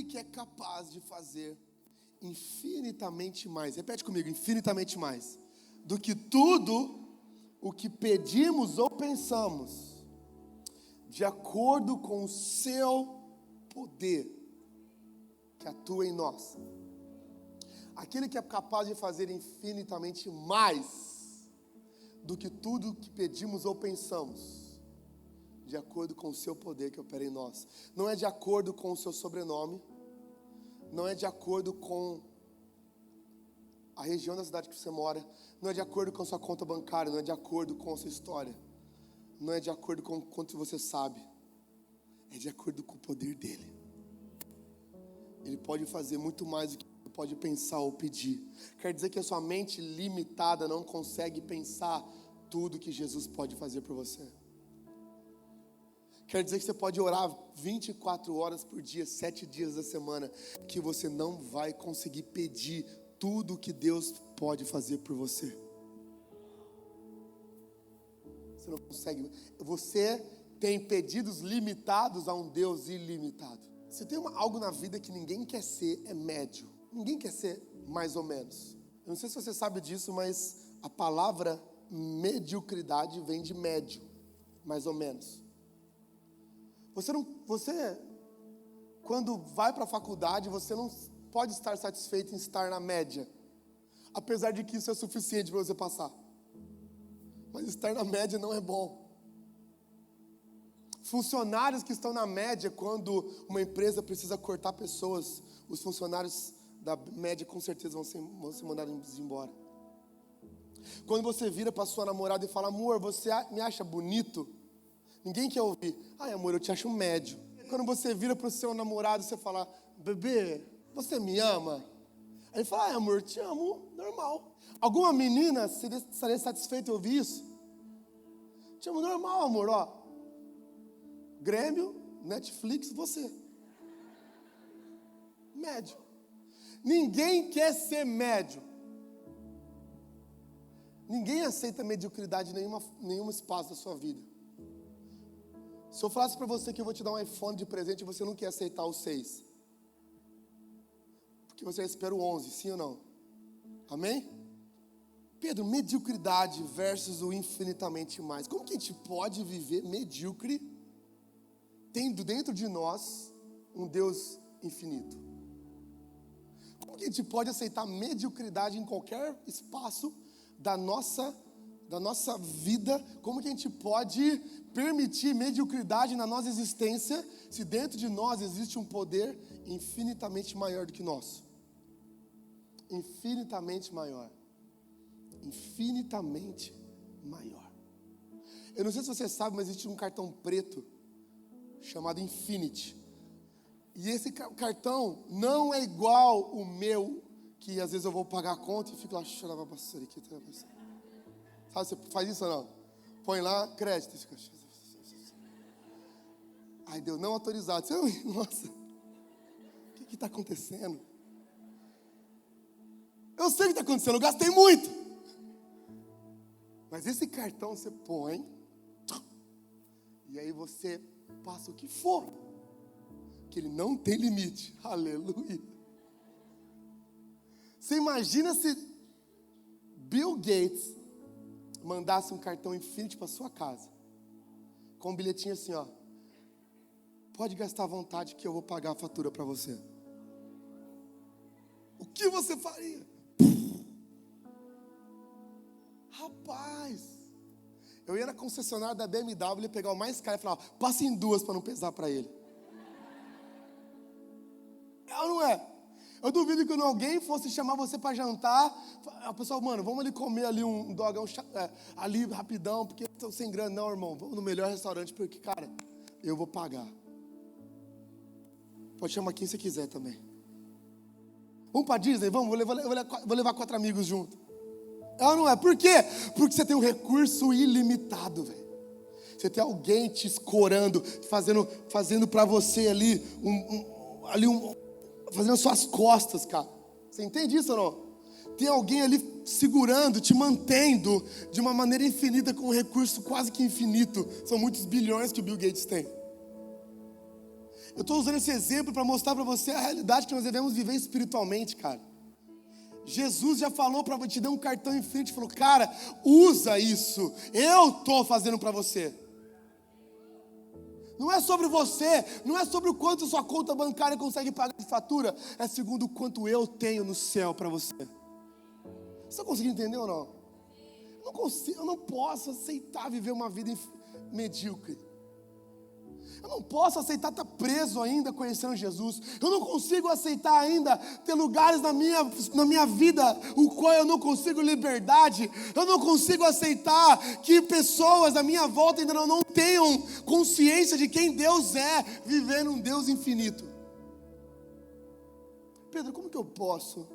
aquele que é capaz de fazer infinitamente mais, repete comigo, infinitamente mais, do que tudo o que pedimos ou pensamos, de acordo com o seu poder que atua em nós. Aquele que é capaz de fazer infinitamente mais do que tudo o que pedimos ou pensamos, de acordo com o seu poder que opera em nós. Não é de acordo com o seu sobrenome, não é de acordo com a região da cidade que você mora, não é de acordo com a sua conta bancária, não é de acordo com a sua história, não é de acordo com o quanto você sabe, é de acordo com o poder dele. Ele pode fazer muito mais do que você pode pensar ou pedir. Quer dizer que a sua mente limitada não consegue pensar tudo que Jesus pode fazer por você. Quer dizer que você pode orar 24 horas por dia, 7 dias da semana, que você não vai conseguir pedir tudo que Deus pode fazer por você. Você não consegue. Você tem pedidos limitados a um Deus ilimitado. Se tem algo na vida que ninguém quer ser, é médio. Ninguém quer ser mais ou menos. Eu não sei se você sabe disso, mas a palavra mediocridade vem de médio, mais ou menos. Você, quando vai para a faculdade, você não pode estar satisfeito em estar na média, apesar de que isso é suficiente para você passar. Mas estar na média não é bom. Funcionários que estão na média, quando uma empresa precisa cortar pessoas, os funcionários da média com certeza vão ser mandados embora. Quando você vira para sua namorada e fala: amor, você me acha bonito? Ninguém quer ouvir: ai, amor, eu te acho médio. Quando você vira para o seu namorado e você fala: bebê, você me ama? Aí ele fala: ai, amor, te amo, normal. Alguma menina estaria satisfeita em ouvir isso? Te amo normal, amor, ó. Grêmio, Netflix, você. Médio. Ninguém quer ser médio. Ninguém aceita mediocridade em nenhum espaço da sua vida. Se eu falasse para você que eu vou te dar um iPhone de presente, você não quer aceitar o 6. Porque você espera o 11, sim ou não? Amém? Pedro, mediocridade versus o infinitamente mais. Como que a gente pode viver medíocre, tendo dentro de nós um Deus infinito? Como que a gente pode aceitar mediocridade em qualquer espaço da nossa vida? Como que a gente pode permitir mediocridade na nossa existência, se dentro de nós existe um poder infinitamente maior do que nós? Infinitamente maior. Infinitamente maior. Eu não sei se você sabe, mas existe um cartão preto chamado Infinity. E esse cartão não é igual o meu, que às vezes eu vou pagar a conta e fico lá, chorava bastante aqui. Sabe, você faz isso ou não? Põe lá, crédito. Aí deu não autorizado. Nossa, o que está acontecendo? Eu sei o que está acontecendo, eu gastei muito. Mas esse cartão você põe, e aí você passa o que for, que ele não tem limite. Aleluia. Você imagina se Bill Gates mandasse um cartão Infinity para sua casa, com um bilhetinho assim, ó: pode gastar à vontade que eu vou pagar a fatura para você. O que você faria? Rapaz, eu ia na concessionária da BMW, ia pegar o mais caro e falar: passa em 2 para não pesar para ele. É ou não é? Eu duvido que quando alguém fosse chamar você para jantar, a pessoa: mano, vamos ali comer ali um dogão ali rapidão, porque estou sem grana. Não, irmão, vamos no melhor restaurante, porque, cara, eu vou pagar. Pode chamar quem você quiser também. Vamos para Disney? Vamos, vou levar 4 amigos junto. É ou não é? Por quê? Porque você tem um recurso ilimitado, velho. Você tem alguém te escorando, fazendo para você ali, fazendo as suas costas, cara. Você entende isso ou não? Tem alguém ali segurando, te mantendo de uma maneira infinita, com um recurso quase que infinito. São muitos bilhões que o Bill Gates tem. Eu estou usando esse exemplo para mostrar para você a realidade que nós devemos viver espiritualmente, cara. Jesus já falou para você, te deu um cartão infinito e falou, cara, usa isso, eu estou fazendo para você. Não é sobre você, não é sobre o quanto sua conta bancária consegue pagar de fatura, é segundo o quanto eu tenho no céu para você. Você está conseguindo entender ou não? Eu não posso aceitar viver uma vida medíocre. Eu não posso aceitar estar preso ainda conhecendo Jesus. Eu não consigo aceitar ainda ter lugares na minha vida o qual eu não consigo liberdade. Eu não consigo aceitar que pessoas à minha volta ainda não tenham consciência de quem Deus é, vivendo um Deus infinito. Pedro, como que eu posso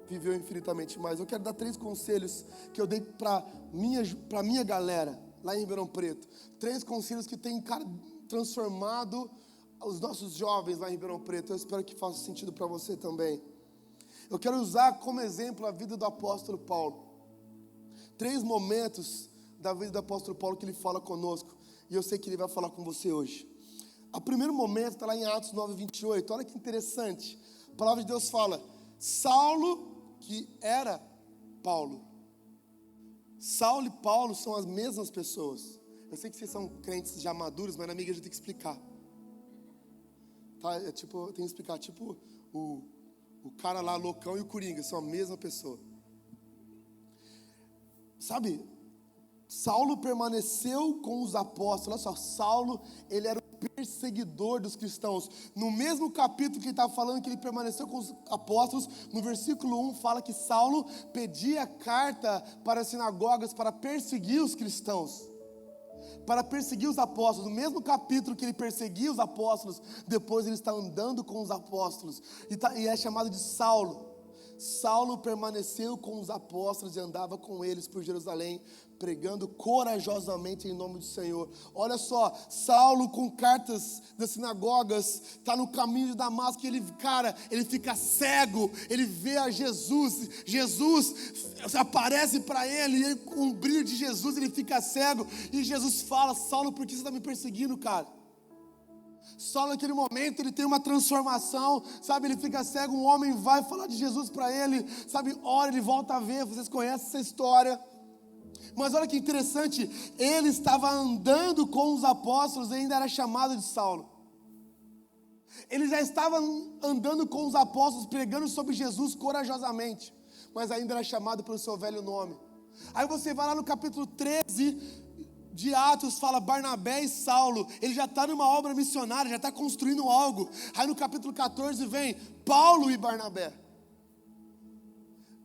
viver infinitamente mais? Eu quero dar 3 conselhos que eu dei para minha galera lá em Ribeirão Preto. 3 conselhos que têm, cara, transformado os nossos jovens lá em Ribeirão Preto. Eu espero que faça sentido para você também. Eu quero usar como exemplo a vida do apóstolo Paulo. 3 momentos da vida do apóstolo Paulo que ele fala conosco. E eu sei que ele vai falar com você hoje. O primeiro momento está lá em Atos 9:28. Olha que interessante. A palavra de Deus fala, Saulo, que era Paulo. Saulo e Paulo são as mesmas pessoas. Eu sei que vocês são crentes já maduros, mas na minha igreja eu tenho que explicar. Tá? Eu tenho que explicar. Tipo, o cara lá, loucão, e o coringa são a mesma pessoa. Sabe, Saulo permaneceu com os apóstolos. Olha só, Saulo, ele era o perseguidor dos cristãos. No mesmo capítulo que ele estava falando que ele permaneceu com os apóstolos, no versículo 1 fala que Saulo pedia carta para as sinagogas para perseguir os cristãos, para perseguir os apóstolos. No mesmo capítulo que ele perseguia os apóstolos, depois ele está andando com os apóstolos, e é chamado de Saulo. Saulo permaneceu com os apóstolos e andava com eles por Jerusalém, pregando corajosamente em nome do Senhor. Olha só, Saulo com cartas das sinagogas, está no caminho de Damasco, e ele fica cego, ele vê a Jesus aparece para ele, e ele, com o brilho de Jesus, ele fica cego, e Jesus fala, Saulo, por que você está me perseguindo, cara? Só naquele momento ele tem uma transformação, sabe, ele fica cego, um homem vai falar de Jesus para ele, sabe, ora, ele volta a ver, vocês conhecem essa história. Mas olha que interessante, ele estava andando com os apóstolos e ainda era chamado de Saulo. Ele já estava andando com os apóstolos, pregando sobre Jesus corajosamente, mas ainda era chamado pelo seu velho nome. Aí você vai lá no capítulo 13 de Atos, fala Barnabé e Saulo. Ele já está numa obra missionária, já está construindo algo. Aí no capítulo 14 vem Paulo e Barnabé.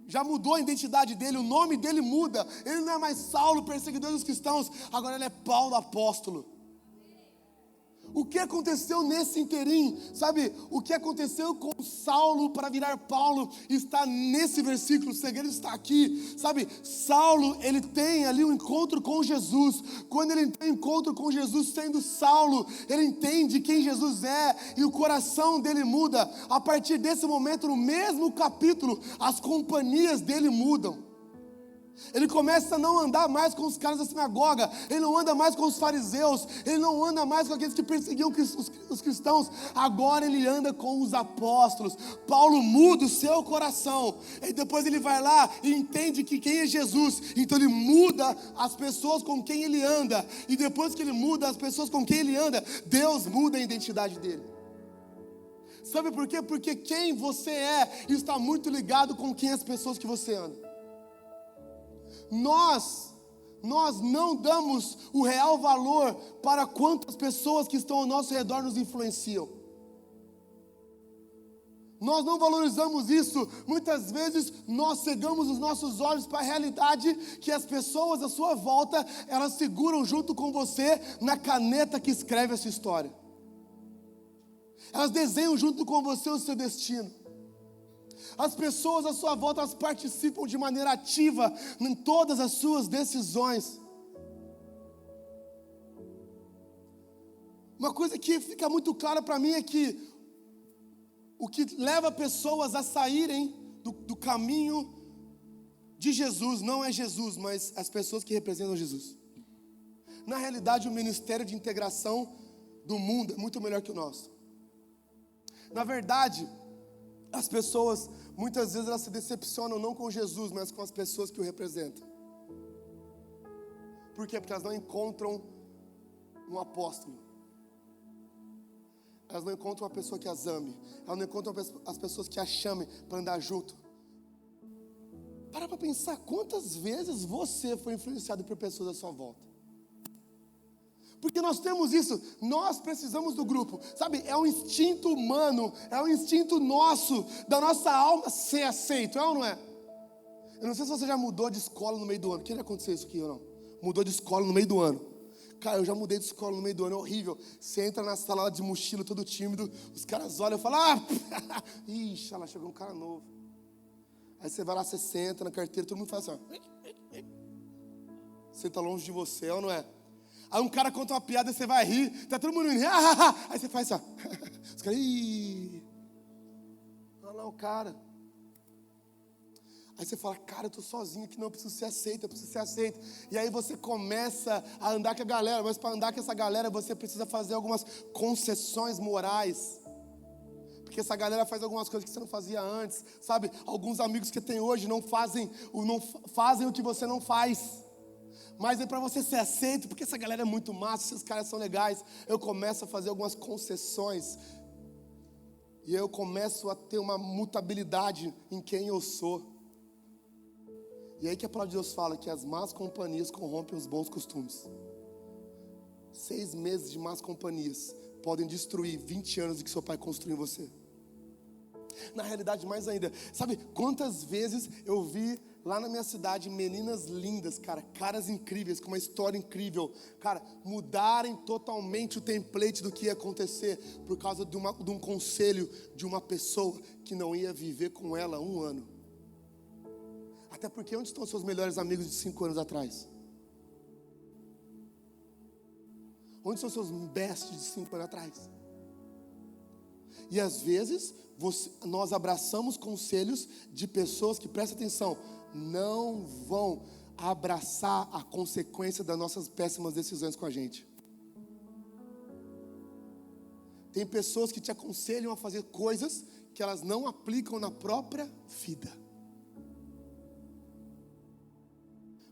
Já mudou a identidade dele, o nome dele muda. Ele não é mais Saulo, perseguidor dos cristãos, agora ele é Paulo, apóstolo. O que aconteceu nesse interim? Sabe, o que aconteceu com Saulo para virar Paulo está nesse versículo, o segredo está aqui. Sabe, Saulo, ele tem ali um encontro com Jesus. Quando ele tem um encontro com Jesus sendo Saulo, ele entende quem Jesus é e o coração dele muda. A partir desse momento, no mesmo capítulo, as companhias dele mudam. Ele começa a não andar mais com os caras da sinagoga, ele não anda mais com os fariseus, ele não anda mais com aqueles que perseguiam os cristãos, agora ele anda com os apóstolos. Paulo muda o seu coração, e depois ele vai lá e entende que quem é Jesus, então ele muda as pessoas com quem ele anda, e depois que ele muda as pessoas com quem ele anda, Deus muda a identidade dele. Sabe por quê? Porque quem você é está muito ligado com quem as pessoas que você anda. Nós não damos o real valor para quantas pessoas que estão ao nosso redor nos influenciam. Nós não valorizamos isso. Muitas vezes nós cegamos os nossos olhos para a realidade que as pessoas à sua volta, elas seguram junto com você na caneta que escreve essa história. Elas desenham junto com você o seu destino. As pessoas à sua volta, elas participam de maneira ativa em todas as suas decisões. Uma coisa que fica muito clara para mim é que o que leva pessoas a saírem do caminho de Jesus não é Jesus, mas as pessoas que representam Jesus. Na realidade, o ministério de integração do mundo é muito melhor que o nosso. Na verdade, as pessoas, muitas vezes elas se decepcionam não com Jesus, mas com as pessoas que o representam. Por quê? Porque elas não encontram um apóstolo. Elas não encontram uma pessoa que as ame. Elas não encontram as pessoas que as chamem para andar junto. Para pensar quantas vezes você foi influenciado por pessoas à sua volta. Porque nós temos isso, nós precisamos do grupo. Sabe, é um instinto humano, é um instinto nosso, da nossa alma ser aceito, é ou não é? Eu não sei se você já mudou de escola no meio do ano. Que já aconteceu isso aqui ou não? Mudou de escola no meio do ano. Cara, eu já mudei de escola no meio do ano, é horrível. Você entra na sala de mochila, todo tímido, os caras olham e falam, ixi, lá chegou um cara novo. Aí você vai lá, você senta na carteira, todo mundo faz assim, ó. Senta longe de você, é ou não é? Aí um cara conta uma piada e você vai rir, tá todo mundo rindo, aí você faz assim, ó. Os caras, olha lá o cara. Aí você fala, cara, eu tô sozinho aqui, não, eu preciso ser aceito, eu preciso ser aceito. E aí você começa a andar com a galera, mas para andar com essa galera você precisa fazer algumas concessões morais. Porque essa galera faz algumas coisas que você não fazia antes, sabe? Alguns amigos que tem hoje não fazem o que você não faz. Mas é para você ser aceito, porque essa galera é muito massa, esses caras são legais. Eu começo a fazer algumas concessões. E eu começo a ter uma mutabilidade em quem eu sou. E aí que a palavra de Deus fala que as más companhias corrompem os bons costumes. 6 meses de más companhias podem destruir 20 anos de que seu pai construiu em você. Na realidade, mais ainda, sabe quantas vezes eu vi lá na minha cidade meninas lindas, cara, caras incríveis, com uma história incrível, cara, mudarem totalmente o template do que ia acontecer por causa de um conselho de uma pessoa que não ia viver com ela 1 ano. Até porque onde estão seus melhores amigos de 5 anos atrás? Onde são seus bestes de 5 anos atrás? E às vezes nós abraçamos conselhos de pessoas que, presta atenção, não vão abraçar a consequência das nossas péssimas decisões com a gente. Tem pessoas que te aconselham a fazer coisas que elas não aplicam na própria vida.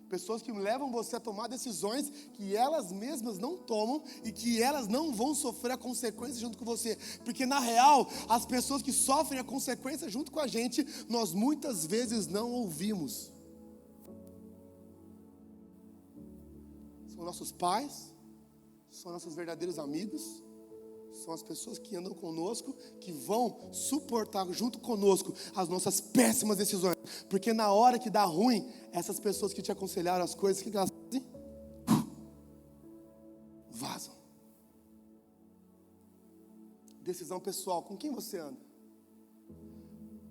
Pessoas que levam você a tomar decisões que elas mesmas não tomam e que elas não vão sofrer a consequência junto com você. Porque na real, as pessoas que sofrem a consequência junto com a gente, nós muitas vezes não ouvimos. São nossos pais, são nossos verdadeiros amigos, são as pessoas que andam conosco, que vão suportar junto conosco as nossas péssimas decisões. Porque na hora que dá ruim, essas pessoas que te aconselharam as coisas, o que elas fazem? Vazam. Decisão pessoal, com quem você anda?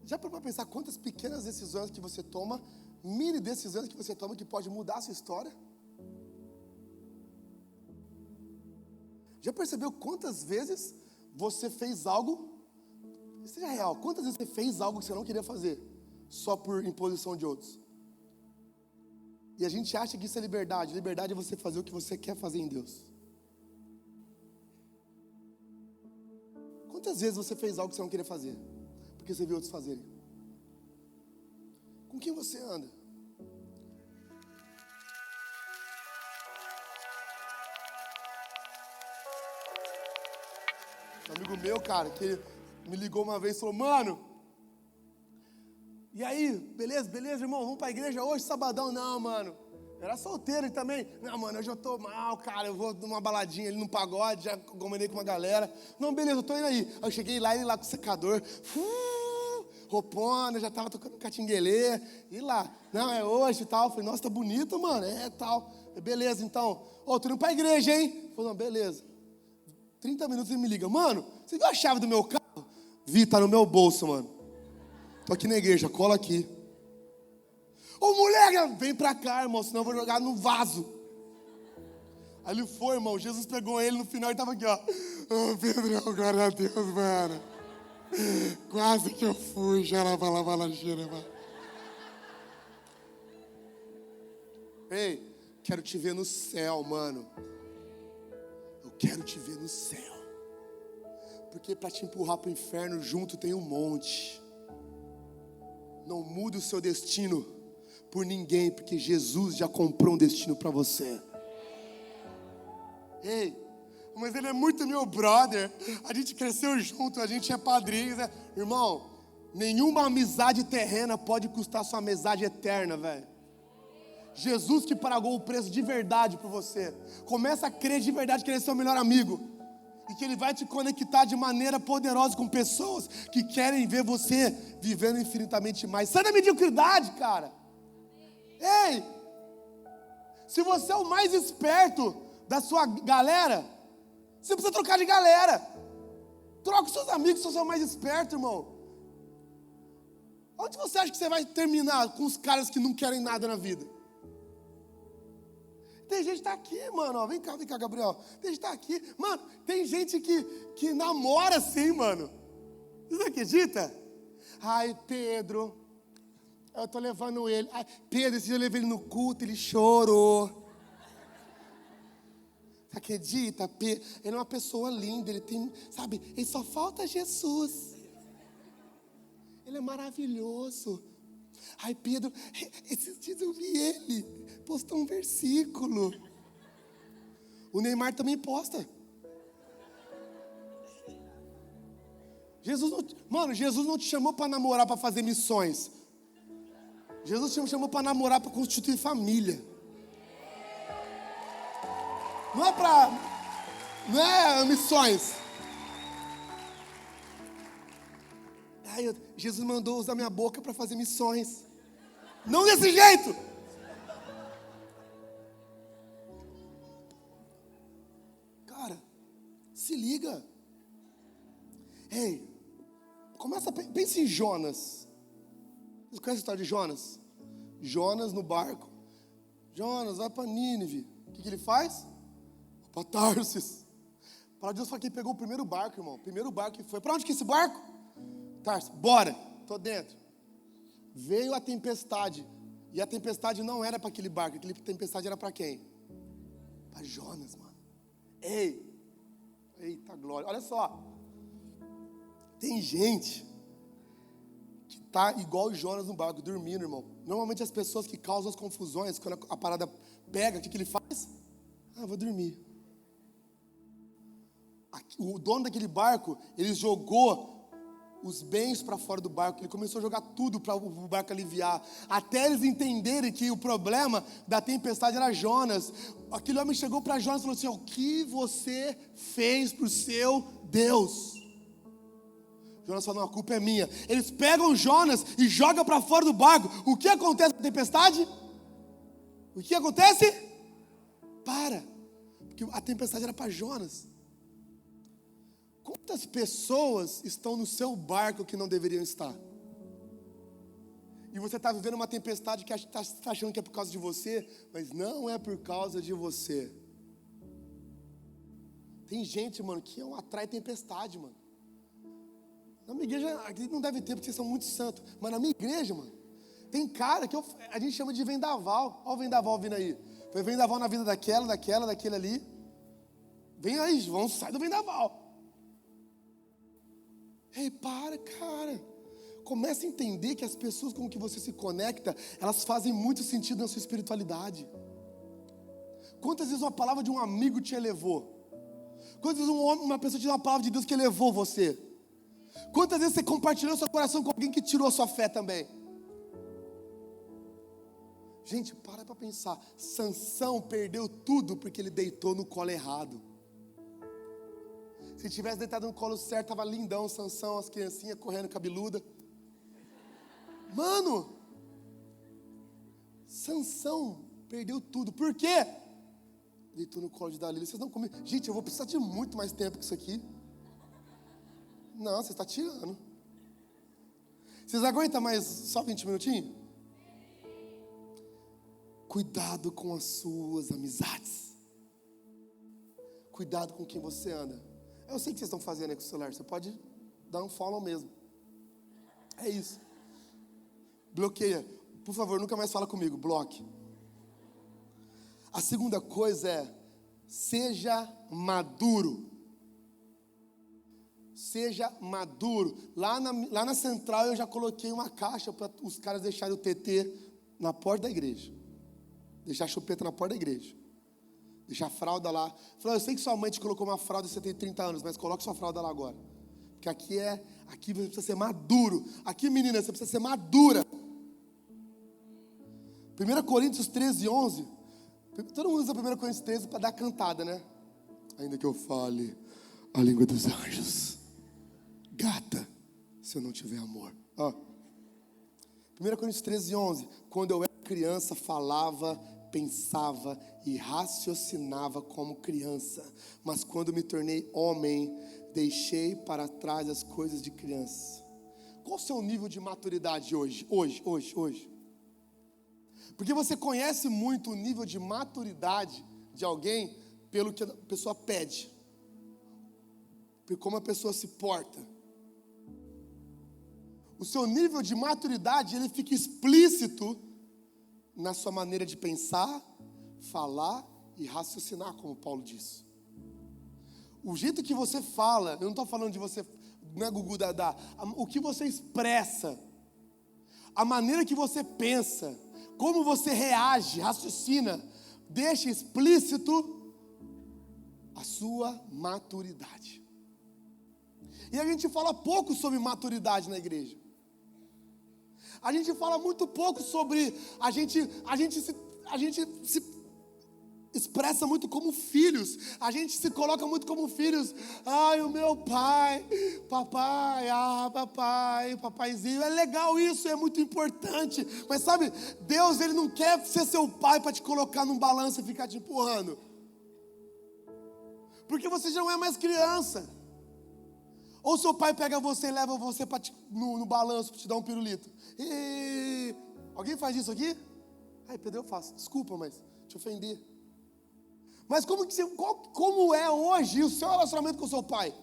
Já parou para pensar quantas pequenas decisões que você toma, mini decisões que você toma que pode mudar a sua história? Já percebeu quantas vezes você fez algo, seja real, quantas vezes você fez algo que você não queria fazer, só por imposição de outros? E a gente acha que isso é liberdade. Liberdade é você fazer o que você quer fazer em Deus. Quantas vezes você fez algo que você não queria fazer, porque você viu outros fazerem? Com quem você anda? Um amigo meu, cara, que me ligou uma vez e falou, mano, e aí, beleza, irmão, vamos pra igreja hoje, sabadão? Não, mano, era solteiro ele também. Não, mano, hoje eu tô mal, cara, eu vou numa baladinha ali no pagode, já combinei com uma galera. Não, beleza, eu tô indo aí. Aí eu cheguei lá, ele lá com o secador, roupona, já tava tocando catinguelê, e lá, não, é hoje e tal. Eu falei, nossa, tá bonito, mano, tal. Beleza, então, tô indo pra igreja, hein? Eu falei, não, beleza. 30 minutos ele me liga, mano, você viu a chave do meu carro? Vi, tá no meu bolso, mano. Tô aqui na igreja, cola aqui. Ô moleque, vem pra cá, irmão, senão eu vou jogar no vaso. Aí ele foi, irmão, Jesus pegou ele no final e tava aqui, ó. Ô Pedrão, glória a Deus, mano. Quase que eu fui, já lá, cheira, mano. Ei, quero te ver no céu, mano. Eu quero te ver no céu. Porque para te empurrar para o inferno junto tem um monte. Não mude o seu destino por ninguém, porque Jesus já comprou um destino para você. Ei, mas ele é muito meu brother. A gente cresceu junto, a gente é padrinho. Né? Irmão, nenhuma amizade terrena pode custar sua amizade eterna, velho. Jesus que pagou o preço de verdade por você. Começa a crer de verdade que ele é seu melhor amigo. E que ele vai te conectar de maneira poderosa com pessoas que querem ver você vivendo infinitamente mais. Sai da mediocridade, cara. Ei, se você é o mais esperto da sua galera, você precisa trocar de galera. Troca os seus amigos se você é o mais esperto, irmão. Onde você acha que você vai terminar com os caras que não querem nada na vida? Tem gente que tá aqui, mano, ó, vem cá, Gabriel. Tem gente que tá aqui, mano, tem gente que namora assim, mano. Você acredita? Ai, Pedro, eu tô levando ele. Ai, Pedro, esse dia eu levei ele no culto, ele chorou. Você acredita? Pedro, ele é uma pessoa linda, ele tem, sabe, ele só falta Jesus. Ele é maravilhoso. Ai, Pedro, esses dias eu vi ele, postou um versículo. O Neymar também posta. Jesus não te chamou para namorar, para fazer missões. Jesus te chamou para namorar, para constituir família. Não é missões. Jesus mandou usar minha boca para fazer missões. Não desse jeito. Cara, se liga. Ei, pensa em Jonas. Você conhece a história de Jonas? Jonas no barco. Jonas vai para Nínive. O que ele faz? Para Tarsis. Para Deus foi quem pegou o primeiro barco, irmão. O primeiro barco que foi. Para onde que é esse barco? Tarsis. Bora. Tô dentro. Veio a tempestade. E a tempestade não era para aquele barco. Aquela tempestade era para quem? Para Jonas, mano. Eita glória. Olha só. Tem gente que tá igual o Jonas no barco, dormindo, irmão. Normalmente as pessoas que causam as confusões, quando a parada pega, o que ele faz? Vou dormir. O dono daquele barco, ele jogou os bens para fora do barco. Ele começou a jogar tudo para o barco aliviar. Até eles entenderem que o problema da tempestade era Jonas. Aquele homem chegou para Jonas e falou assim: o que você fez para o seu Deus? Jonas falou: não, a culpa é minha. Eles pegam Jonas e jogam para fora do barco. O que acontece na tempestade? O que acontece? Porque a tempestade era para Jonas. Quantas pessoas estão no seu barco que não deveriam estar? E você está vivendo uma tempestade que está achando que é por causa de você, mas não é por causa de você. Tem gente, mano, que atrai tempestade, mano. Na minha igreja, aqui não deve ter, porque vocês são muito santos. Mas na minha igreja, mano, tem cara que a gente chama de vendaval. Olha o vendaval vindo aí. Foi vendaval na vida daquele ali. Vem aí, vamos sair do vendaval. Ei, cara. Começa a entender que as pessoas com que você se conecta, elas fazem muito sentido na sua espiritualidade. Quantas vezes uma palavra de um amigo te elevou? Quantas vezes uma pessoa te deu uma palavra de Deus que elevou você? Quantas vezes você compartilhou seu coração com alguém que tirou a sua fé também? Gente, para pensar. Sansão perdeu tudo porque ele deitou no colo errado. Se tivesse deitado no colo certo, estava lindão, Sansão, as criancinhas correndo cabeluda. Mano, Sansão perdeu tudo. Por quê? Deitou no colo de Dalila. Vocês não comem. Gente, eu vou precisar de muito mais tempo que isso aqui. Não, você está tirando. Vocês aguentam mais só 20 minutinhos? Cuidado com as suas amizades. Cuidado com quem você anda. Eu sei o que vocês estão fazendo aí com o celular. Você pode dar um follow mesmo. É isso. Bloqueia. Por favor, nunca mais fala comigo. Bloque. A segunda coisa é Seja maduro. Seja maduro. Lá na central eu já coloquei uma caixa para os caras deixarem o TT na porta da igreja. Deixar a chupeta na porta da igreja. Deixar a fralda lá. Falei, eu sei que sua mãe te colocou uma fralda e você tem 30 anos, mas coloque sua fralda lá agora. Porque aqui você precisa ser maduro. Aqui, menina, você precisa ser madura. 1 Coríntios 13, 11. Todo mundo usa 1 Coríntios 13 para dar cantada, né? Ainda que eu fale a língua dos anjos. Gata, se eu não tiver amor. 1 Coríntios 13, 11. Quando eu era criança, falava, pensava e raciocinava como criança. Mas quando me tornei homem, deixei para trás as coisas de criança. Qual o seu nível de maturidade hoje? Hoje. Porque você conhece muito o nível de maturidade de alguém pelo que a pessoa pede. Por como a pessoa se porta. O seu nível de maturidade, ele fica explícito na sua maneira de pensar, falar e raciocinar, como Paulo disse. O jeito que você fala, eu não estou falando de você, não é gugu dadá, o que você expressa, a maneira que você pensa, como você reage, raciocina, deixa explícito a sua maturidade. E a gente fala pouco sobre maturidade na igreja. A gente fala muito pouco sobre, a gente se expressa muito como filhos. A gente se coloca muito como filhos. Ai, o meu pai, papai, papaizinho. É legal isso, é muito importante. Mas sabe, Deus, Ele não quer ser seu pai para te colocar num balanço e ficar te empurrando. Porque você já não é mais criança. Ou seu pai pega você e leva você no balanço para te dar um pirulito. Alguém faz isso aqui? Ai, Pedro, eu faço. Desculpa, mas te ofender. Mas como é hoje o seu relacionamento com o seu pai?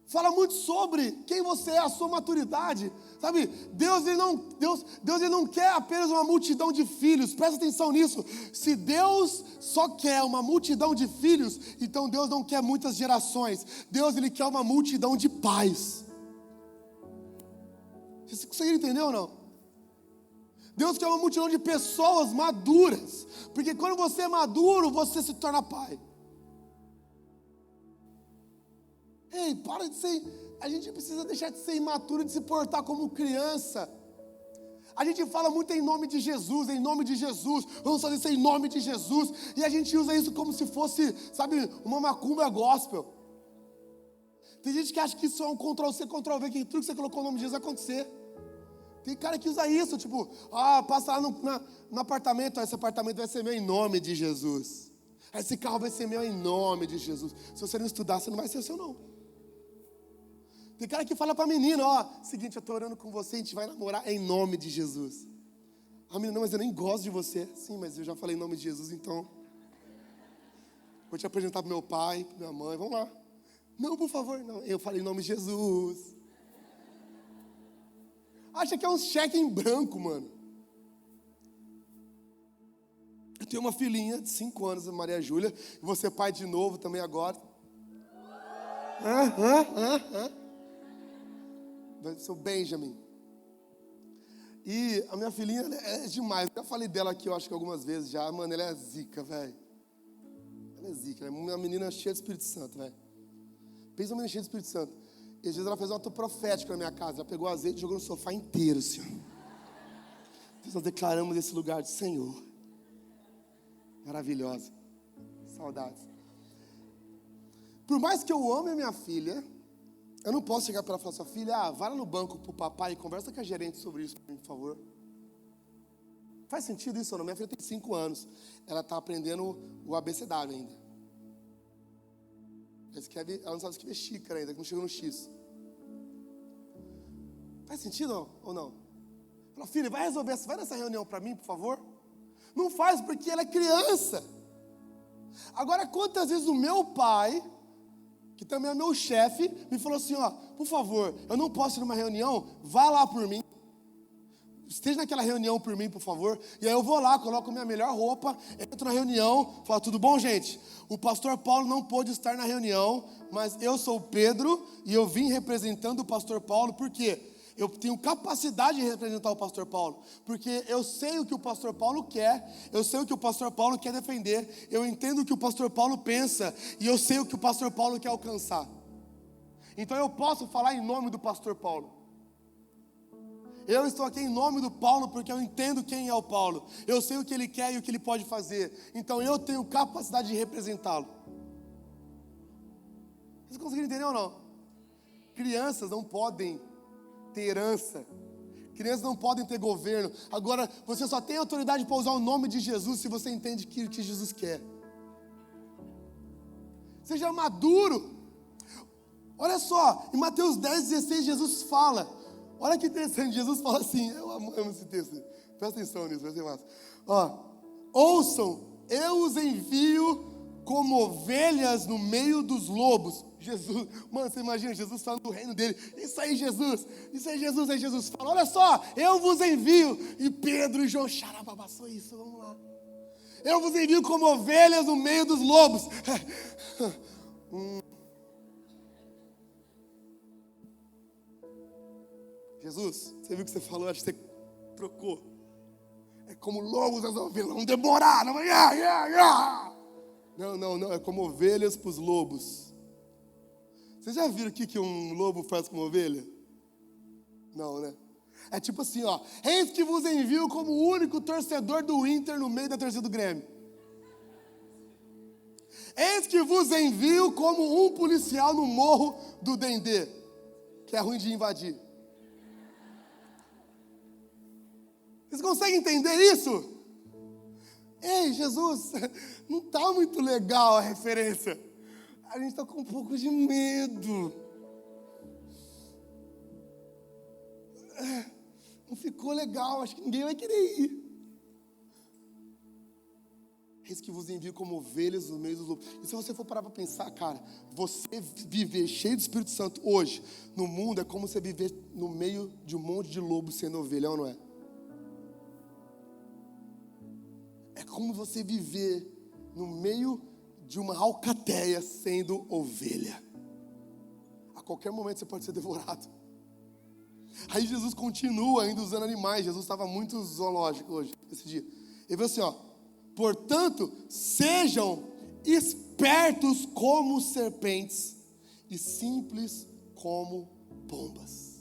Fala muito sobre quem você é, a sua maturidade. Sabe, Deus ele não quer apenas uma multidão de filhos. Presta atenção nisso. Se Deus só quer uma multidão de filhos, então Deus não quer muitas gerações. Deus ele quer uma multidão de pais. Você conseguiram entender ou não? Deus quer uma multidão de pessoas maduras. Porque quando você é maduro, você se torna pai. Ei, para de ser... A gente precisa deixar de ser imaturo, de se portar como criança. A gente fala muito em nome de Jesus, vamos fazer isso em nome de Jesus. E a gente usa isso como se fosse, sabe, uma macumba gospel. Tem gente que acha que isso é um Ctrl-C, Ctrl-V, que tudo que você colocou o nome de Jesus vai acontecer. Tem cara que usa isso, tipo, passa lá no apartamento, esse apartamento vai ser meu em nome de Jesus. Esse carro vai ser meu em nome de Jesus. Se você não estudar, você não vai ser seu não. Tem cara que fala pra menina, seguinte, eu tô orando com você, a gente vai namorar em nome de Jesus. A menina, não, mas eu nem gosto de você. Sim, mas eu já falei em nome de Jesus, então vou te apresentar pro meu pai, pra minha mãe, vamos lá. Não, por favor, não, eu falei em nome de Jesus. Acha que é um cheque em branco, mano. Eu tenho uma filhinha de 5 anos, a Maria Júlia, e você é pai de novo também agora. Seu Benjamin. E a minha filhinha é demais. Eu já falei dela aqui, eu acho que algumas vezes já. Mano, ela é zica, velho. Ela é zica, né? Uma menina cheia de Espírito Santo, velho. Pensa uma menina cheia de Espírito Santo. E às vezes ela fez um ato profético na minha casa. Ela pegou azeite e jogou no sofá inteiro, assim. Nós declaramos esse lugar de Senhor. Maravilhosa. Saudades. Por mais que eu ame a minha filha, eu não posso chegar para ela e falar, sua filha, vai lá no banco pro papai e conversa com a gerente sobre isso, por favor. Faz sentido isso ou não? Minha filha tem 5 anos. Ela está aprendendo o abecedário ainda. Ela não sabe escrever xícara ainda, que não chegou no X. Faz sentido ou não? Fala, filha, vai nessa reunião para mim, por favor? Não faz, porque ela é criança. Agora, quantas vezes o meu pai, que também é meu chefe, me falou assim, por favor, eu não posso ir numa reunião, vá lá por mim. esteja naquela reunião por mim, por favor. E aí eu vou lá, coloco minha melhor roupa, entro na reunião, falo, tudo bom, gente? O pastor Paulo não pôde estar na reunião, mas eu sou o Pedro e eu vim representando o pastor Paulo, por quê? Eu tenho capacidade de representar o pastor Paulo, porque eu sei o que o pastor Paulo quer, eu sei o que o pastor Paulo quer defender, eu entendo o que o pastor Paulo pensa, e eu sei o que o pastor Paulo quer alcançar. Então eu posso falar em nome do pastor Paulo. Eu estou aqui em nome do Paulo, porque eu entendo quem é o Paulo, eu sei o que ele quer e o que ele pode fazer, então eu tenho capacidade de representá-lo. Vocês conseguiram entender ou não? Crianças não podem ter herança, crianças não podem ter governo. Agora, você só tem autoridade para usar o nome de Jesus se você entende o que Jesus quer. Seja maduro. Olha só, em Mateus 10:16 Jesus fala, olha que interessante, Jesus fala assim, eu amo esse texto, presta atenção nisso, vai ser massa. Ouçam, eu os envio como ovelhas no meio dos lobos. Jesus, mano, você imagina Jesus falando do reino dele, isso aí Jesus, aí Jesus fala, olha só, eu vos envio, e Pedro e João, xarababaçou isso, vamos lá, eu vos envio como ovelhas no meio dos lobos. Jesus, você viu o que você falou, acho que você trocou, é como lobos as ovelhas, vão demorar, não vai, não, é como ovelhas para os lobos. Vocês já viram o que um lobo faz com uma ovelha? Não, né? É tipo assim, eis que vos envio como o único torcedor do Inter no meio da torcida do Grêmio. Eis que vos envio como um policial no morro do Dendê, que é ruim de invadir. Vocês conseguem entender isso? Ei, Jesus, não está muito legal a referência. A gente está com um pouco de medo. Não ficou legal, acho que ninguém vai querer ir. Eis que vos envio como ovelhas no meio dos lobos. E se você for parar para pensar, cara, você viver cheio do Espírito Santo hoje, no mundo, é como você viver no meio de um monte de lobos sendo ovelha, ou não é? É como você viver no meio de uma alcateia sendo ovelha. A qualquer momento você pode ser devorado. Aí Jesus continua ainda usando animais. Jesus estava muito zoológico hoje, esse dia. Ele falou assim, portanto, sejam espertos como serpentes e simples como pombas.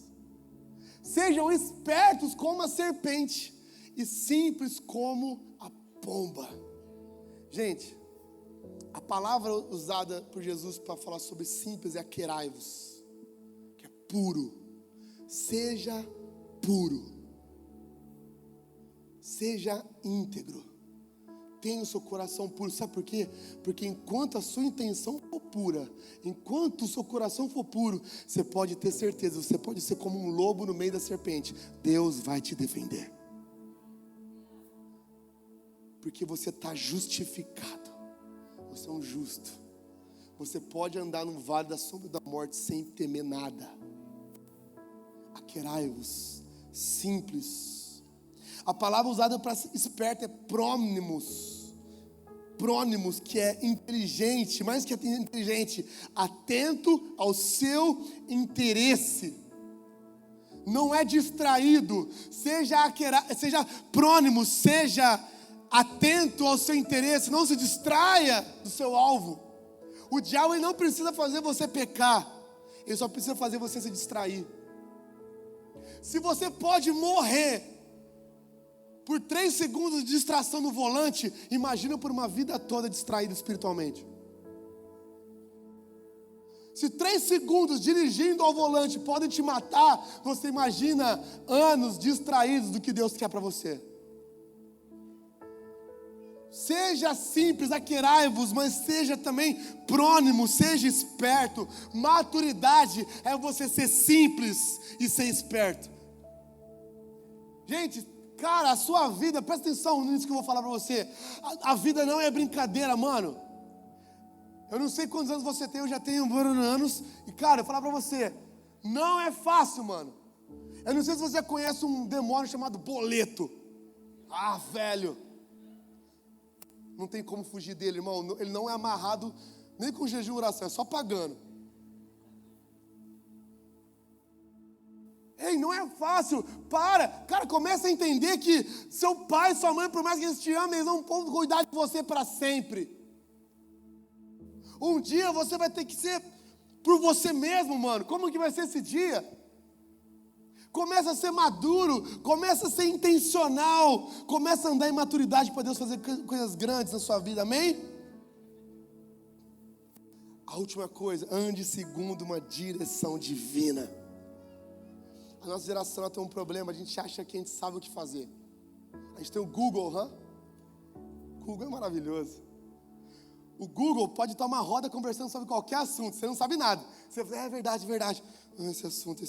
Sejam espertos como a serpente e simples como a pomba. Gente, a palavra usada por Jesus para falar sobre simples é akeiraivos, que é puro. Seja puro. Seja íntegro. Tenha o seu coração puro. Sabe por quê? Porque enquanto a sua intenção for pura, enquanto o seu coração for puro, você pode ter certeza, você pode ser como um lobo no meio da serpente. Deus vai te defender. Porque você está justificado. Você é um justo. Você pode andar no vale da sombra da morte sem temer nada. Aquerai-vos, simples. A palavra usada para esperto é prônimos. Prônimos, que é inteligente, mais que inteligente, atento ao seu interesse. Não é distraído. Seja prônimos, seja atento ao seu interesse, não se distraia do seu alvo. O diabo ele não precisa fazer você pecar, ele só precisa fazer você se distrair. Se você pode morrer por 3 segundos de distração no volante, imagina por uma vida toda distraído espiritualmente. Se 3 segundos dirigindo ao volante podem te matar, você imagina anos distraídos do que Deus quer para você. Seja simples, aquerai-vos, mas seja também prônimo, seja esperto. Maturidade é você ser simples e ser esperto. Gente, cara, a sua vida, presta atenção nisso que eu vou falar para você. A vida não é brincadeira, mano. Eu não sei quantos anos você tem, eu já tenho anos. E cara, eu vou falar para você, não é fácil, mano. Eu não sei se você conhece um demônio chamado boleto. Ah, velho. Não tem como fugir dele, irmão. Ele não é amarrado nem com jejum e oração, é só pagando. Ei, não é fácil. Cara, começa a entender que seu pai, sua mãe, por mais que eles te amem, eles não vão cuidar de você para sempre. Um dia você vai ter que ser por você mesmo, mano. Como que vai ser esse dia? Começa a ser maduro, começa a ser intencional, começa a andar em maturidade para Deus fazer coisas grandes na sua vida, amém? A última coisa, ande segundo uma direção divina. A nossa geração tem um problema, a gente acha que a gente sabe o que fazer. A gente tem o Google, O Google é maravilhoso. O Google pode estar uma roda conversando sobre qualquer assunto, você não sabe nada. Você fala, é verdade. Esse assunto.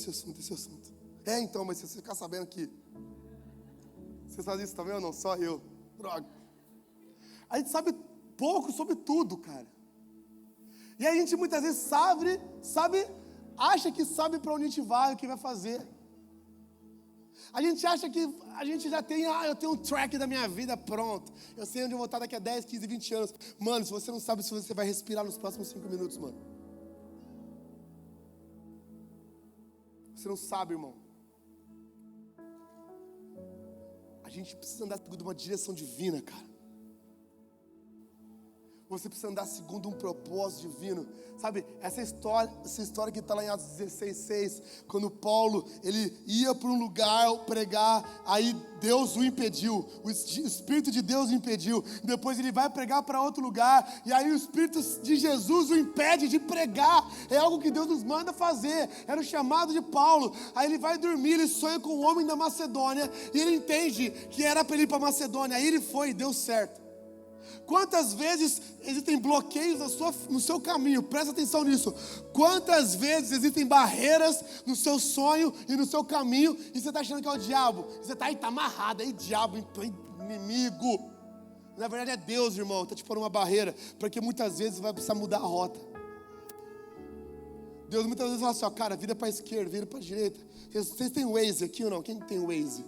Então, mas se você ficar sabendo que você faz isso também ou não? Só eu. Droga. A gente sabe pouco sobre tudo, cara. E a gente muitas vezes acha que sabe para onde a gente vai, o que vai fazer. A gente acha que a gente já tem, eu tenho um track da minha vida pronto. Eu sei onde eu vou estar daqui a 10, 15, 20 anos. Mano, se você não sabe se você vai respirar nos próximos 5 minutos, mano. Você não sabe, irmão. A gente precisa andar segundo uma direção divina, cara. Você precisa andar segundo um propósito divino. Sabe, essa história que está lá em Atos 16:6, quando Paulo, ele ia para um lugar pregar, aí Deus o impediu, o Espírito de Deus o impediu, depois ele vai pregar para outro lugar, e aí o Espírito de Jesus o impede de pregar, é algo que Deus nos manda fazer, era o chamado de Paulo. Aí ele vai dormir, ele sonha com um homem da Macedônia, e ele entende que era para ele ir para Macedônia, aí ele foi e deu certo. Quantas vezes existem bloqueios no seu caminho? Presta atenção nisso. Quantas vezes existem barreiras no seu sonho e no seu caminho e você está achando que é o diabo? Você está amarrado, aí diabo, inimigo. Na verdade é Deus, irmão, está te pondo uma barreira, porque muitas vezes você vai precisar mudar a rota. Deus muitas vezes fala assim, ó, cara, vira para a esquerda, vira para a direita. Vocês têm Waze aqui ou não? Quem tem Waze?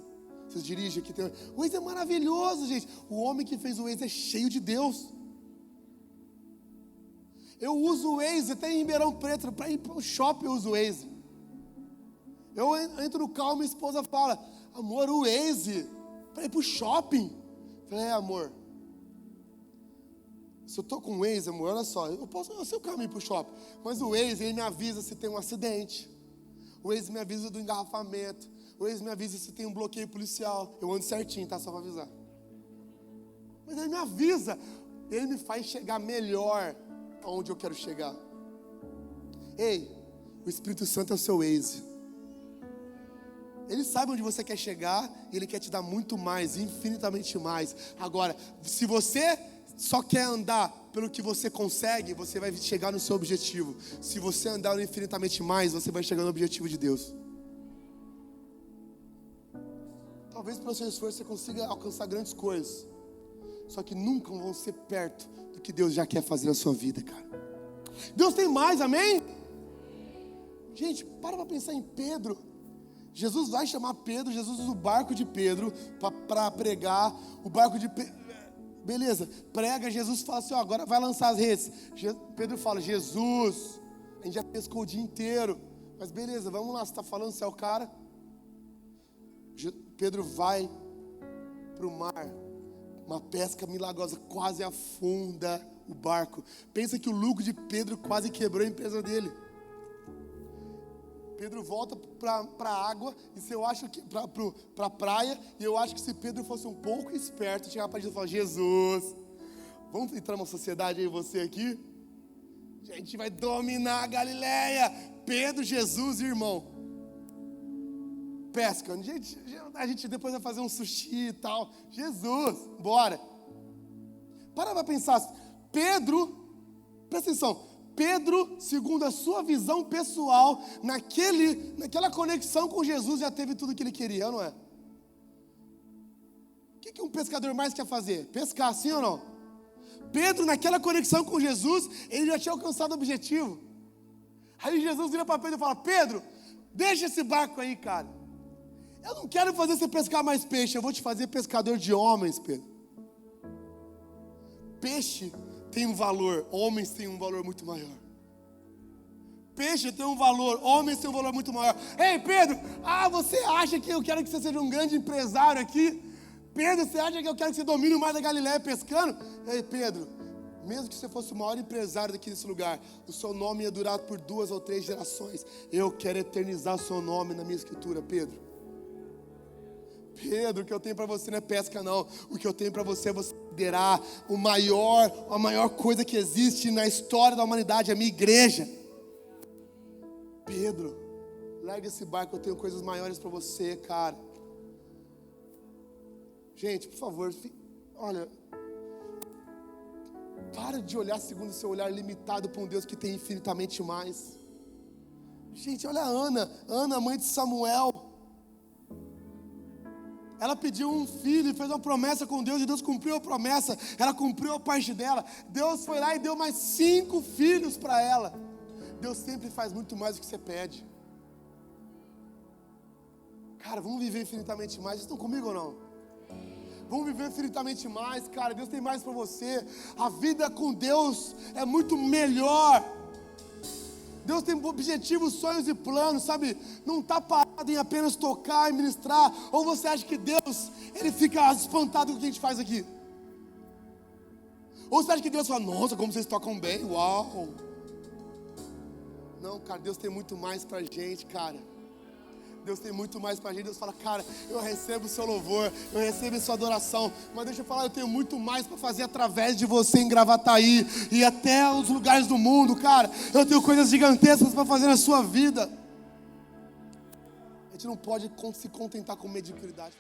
Vocês dirigem aqui. O Waze é maravilhoso, gente. O homem que fez o Waze é cheio de Deus. Eu uso o Waze até em Ribeirão Preto. Para ir para o shopping eu uso o Waze. Eu entro no carro e minha esposa fala, amor, o Waze, para ir para o shopping. Eu falei, amor, se eu estou com o Waze, amor, olha só, eu sei o caminho para o shopping, mas o Waze, ele me avisa se tem um acidente. O Waze me avisa do engarrafamento. O Waze me avisa se tem um bloqueio policial. Eu ando certinho, tá? Só para avisar. Mas ele me avisa. Ele me faz chegar melhor aonde eu quero chegar. Ei, o Espírito Santo é o seu Waze. Ele sabe onde você quer chegar e ele quer te dar muito mais, infinitamente mais. Agora, se você só quer andar pelo que você consegue, você vai chegar no seu objetivo. Se você andar infinitamente mais, você vai chegar no objetivo de Deus. Talvez pelo seu esforço você consiga alcançar grandes coisas. Só que nunca vão ser perto do que Deus já quer fazer na sua vida, cara. Deus tem mais, amém? Gente, para pensar em Pedro. Jesus vai chamar Pedro, Jesus usa o barco de Pedro para pregar. O barco de Pedro, beleza, prega, Jesus fala assim, ó, agora vai lançar as redes. Pedro fala, Jesus, a gente já pescou o dia inteiro. Mas beleza, vamos lá, você está falando, você é o cara. Pedro vai para o mar, uma pesca milagrosa, quase afunda o barco. Pensa que o lucro de Pedro quase quebrou a empresa dele. Pedro volta para a água, e se eu acho que para a praia, e eu acho que se Pedro fosse um pouco esperto, chegava para Jesus e falar, Jesus, vamos entrar numa sociedade aí, você aqui? A gente vai dominar a Galileia. Pedro, Jesus e irmão. Pesca, a gente depois vai fazer um sushi e tal. Jesus, bora. Para pensar, Pedro, presta atenção, Pedro, segundo a sua visão pessoal, naquela conexão com Jesus, já teve tudo que ele queria, não é? O que um pescador mais quer fazer? Pescar, sim ou não? Pedro, naquela conexão com Jesus, ele já tinha alcançado o objetivo. Aí Jesus vira para Pedro e fala, Pedro, deixa esse barco aí, cara. Eu não quero fazer você pescar mais peixe, eu vou te fazer pescador de homens, Pedro. Peixe tem um valor, homens têm um valor muito maior. Peixe tem um valor, homens têm um valor muito maior. Ei, Pedro, você acha que eu quero que você seja um grande empresário aqui? Pedro, você acha que eu quero que você domine o mar da Galileia pescando? Ei, Pedro, mesmo que você fosse o maior empresário daqui nesse lugar, o seu nome ia durar por 2 ou 3 gerações. Eu quero eternizar o seu nome na minha escritura, Pedro. Pedro, o que eu tenho para você não é pesca não. O que eu tenho para você é você liderar a maior coisa que existe na história da humanidade, a minha igreja. Pedro, larga esse barco, eu tenho coisas maiores para você, cara. Gente, por favor, olha, para de olhar segundo o seu olhar limitado para um Deus que tem infinitamente mais. Gente, olha a Ana, mãe de Samuel. Ela pediu um filho e fez uma promessa com Deus, e Deus cumpriu a promessa, ela cumpriu a parte dela. Deus foi lá e deu mais 5 filhos para ela. Deus sempre faz muito mais do que você pede. Cara, vamos viver infinitamente mais. Vocês estão comigo ou não? Vamos viver infinitamente mais, cara. Deus tem mais para você. A vida com Deus é muito melhor. Deus tem objetivos, sonhos e planos, sabe? Não está parado em apenas tocar e ministrar. Ou você acha que Deus, Ele fica espantado com o que a gente faz aqui? Ou você acha que Deus fala, nossa, como vocês tocam bem, uau. Não, cara, Deus tem muito mais pra gente, cara. Deus tem muito mais pra gente. Deus fala, cara, eu recebo o seu louvor, eu recebo a sua adoração, mas deixa eu falar, eu tenho muito mais pra fazer através de você em Gravataí e até os lugares do mundo, cara. Eu tenho coisas gigantescas pra fazer na sua vida. A gente não pode se contentar com mediocridade.